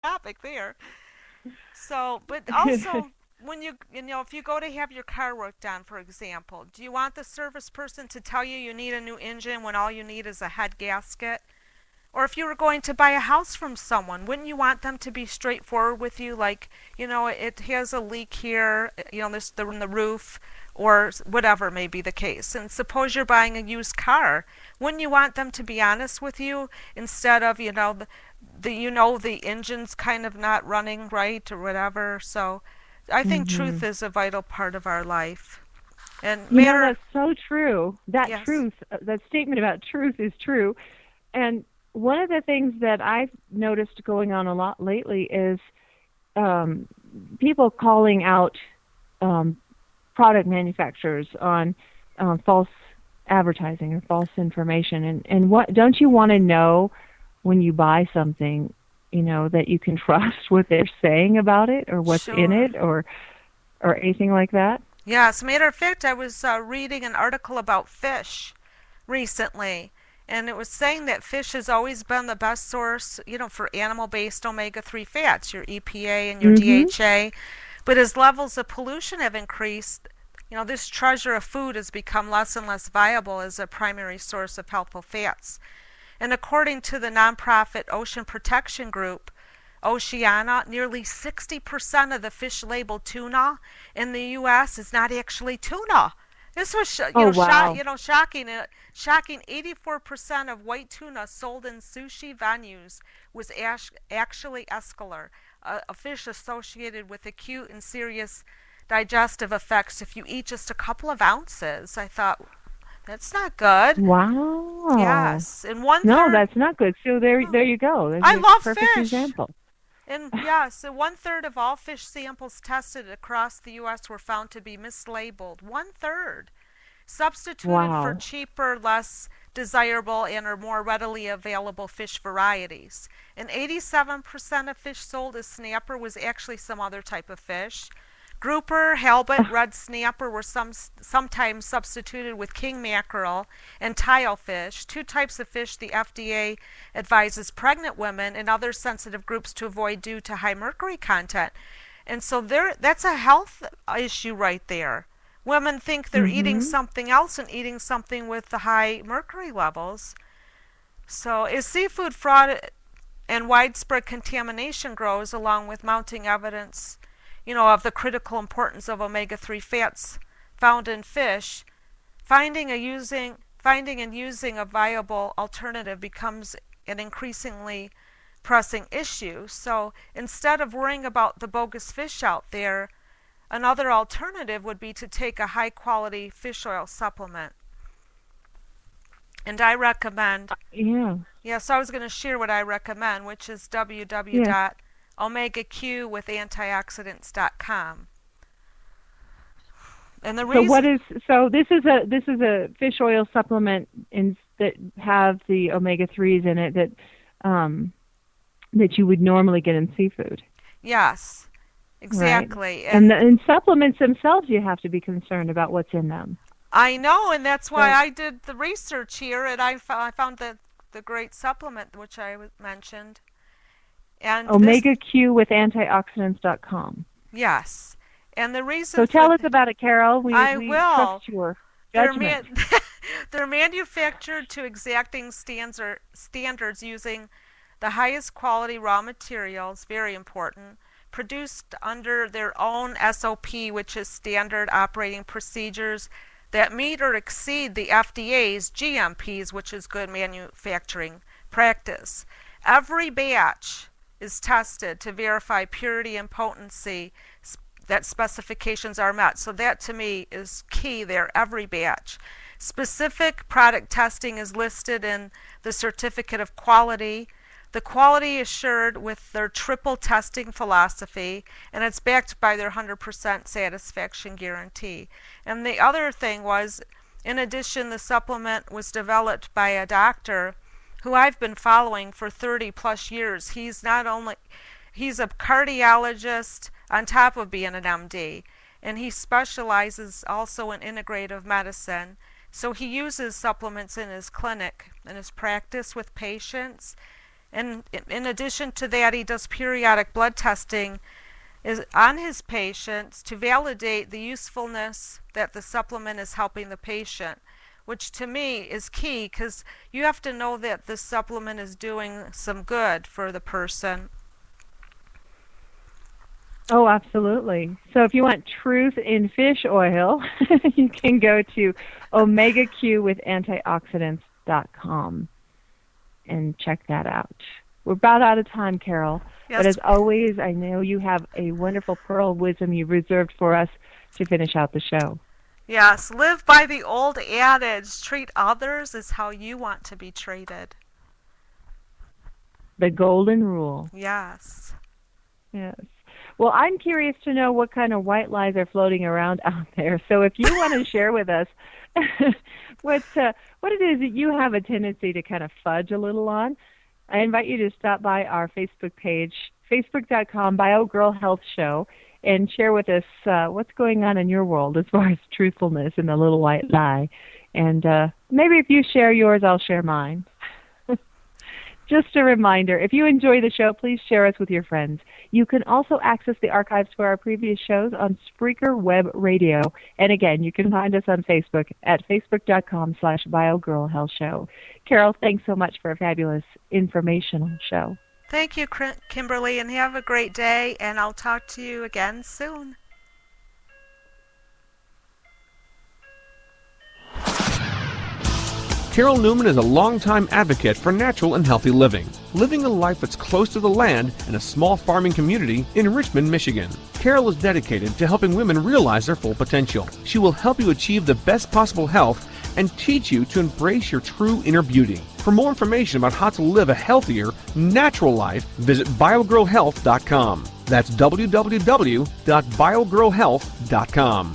topic there. So, but also when if you go to have your car worked on, for example, do you want the service person to tell you you need a new engine when all you need is a head gasket? Or if you were going to buy a house from someone, wouldn't you want them to be straightforward with you? Like, it has a leak here, this in the roof, or whatever may be the case. And suppose you're buying a used car, wouldn't you want them to be honest with you instead of, the engine's kind of not running right or whatever? So, I think Hmm. truth is a vital part of our life. And You know, matter, that's so true. That yes, truth, that statement about truth is true. And one of the things that I've noticed going on a lot lately is um, people calling out um, product manufacturers on false advertising or false information. And what don't you want to know when you buy something, that you can trust what they're saying about it or what's in sure. it or anything like that? Yes, matter of fact, I was reading an article about fish recently, and it was saying that fish has always been the best source, for animal-based omega-3 fats, your EPA and your Mm-hmm. DHA. But as levels of pollution have increased, this treasure of food has become less and less viable as a primary source of healthful fats. And according to the nonprofit Ocean Protection Group, Oceana, nearly 60% of the fish labeled tuna in the U.S. is not actually tuna. This was, Oh, wow. shocking. Shocking. 84% of white tuna sold in sushi venues was actually escolar, a fish associated with acute and serious digestive effects if you eat just a couple of ounces. I thought that's not good. Wow. Yes, and one No, third. that's not good. So there No, you go. There's I a love perfect fish. example. And yes, and one third of all fish samples tested across the U.S. were found to be mislabeled. One third. Substituted for Wow. cheaper, less desirable, and or more readily available fish varieties. And 87% of fish sold as snapper was actually some other type of fish. Grouper, halibut, red snapper were sometimes substituted with king mackerel and tilefish, two types of fish the FDA advises pregnant women and other sensitive groups to avoid due to high mercury content. And so that's a health issue right there. Women think they're eating Mhm. something else and eating something with the high mercury levels. So as seafood fraud and widespread contamination grows, along with mounting evidence, of the critical importance of omega-3 fats found in fish, finding and using a viable alternative becomes an increasingly pressing issue. So instead of worrying about the bogus fish out there, another alternative would be to take a high quality fish oil supplement. And I recommend, Yeah. yes, I was going to share what I recommend, which is Yes. www.omegaqwithantioxidants.com. And the So what reason, is so this is a fish oil supplement that have the omega 3s in it um that you would normally get in seafood, yes, right? exactly. And And supplements themselves you have to be concerned about what's in them. I know, and that's why So I did the research here, and I found the great supplement which I mentioned. And this, omega q with antioxidants.com. yes, and the reason So for tell us about it, Carol. We I we will. trust your They're judgment. man- they're manufactured to exacting standards using the highest quality raw materials, very important, produced under their own SOP, which is standard operating procedures that meet or exceed the FDA's GMPs, which is good manufacturing practice. Every batch is tested to verify purity and potency that specifications are met. So that to me is key there, every batch. Specific product testing is listed in the certificate of quality. The quality is assured with their triple testing philosophy, and it's backed by their 100% satisfaction guarantee. And the other thing was, in addition, the supplement was developed by a doctor who I've been following for 30 plus years. He's a cardiologist on top of being an MD, and he specializes also in integrative medicine. So he uses supplements in his clinic, in his practice with patients. And in addition to that, he does periodic blood testing on his patients to validate the usefulness that the supplement is helping the patient, which to me is key because you have to know that this supplement is doing some good for the person. Oh, absolutely. So if you want truth in fish oil, you can go to omegaqwithantioxidants.com and check that out. We're about out of time, Carol. Yes. But as always, I know you have a wonderful pearl of wisdom you've reserved for us to finish out the show. Yes, live by the old adage, treat others as how you want to be treated. The golden rule. Yes. Yes. Well, I'm curious to know what kind of white lies are floating around out there. So if you want to share with us what it is that you have a tendency to kind of fudge a little on, I invite you to stop by our Facebook page, facebook.com BioGirl Health Show, and share with us what's going on in your world as far as truthfulness and the little white lie. And maybe if you share yours, I'll share mine. Just a reminder, if you enjoy the show, please share us with your friends. You can also access the archives for our previous shows on Spreaker Web Radio. And again, you can find us on Facebook at facebook.com/BioGirlHealthShow. Carol, thanks so much for a fabulous informational show. Thank you, Kimberly, and have a great day, and I'll talk to you again soon. Carol Newman is a longtime advocate for natural and healthy living, living a life that's close to the land in a small farming community in Richmond, Michigan. Carol is dedicated to helping women realize their full potential. She will help you achieve the best possible health and teach you to embrace your true inner beauty. For more information about how to live a healthier, natural life, visit biogirlhealth.com. That's www.biogirlhealth.com.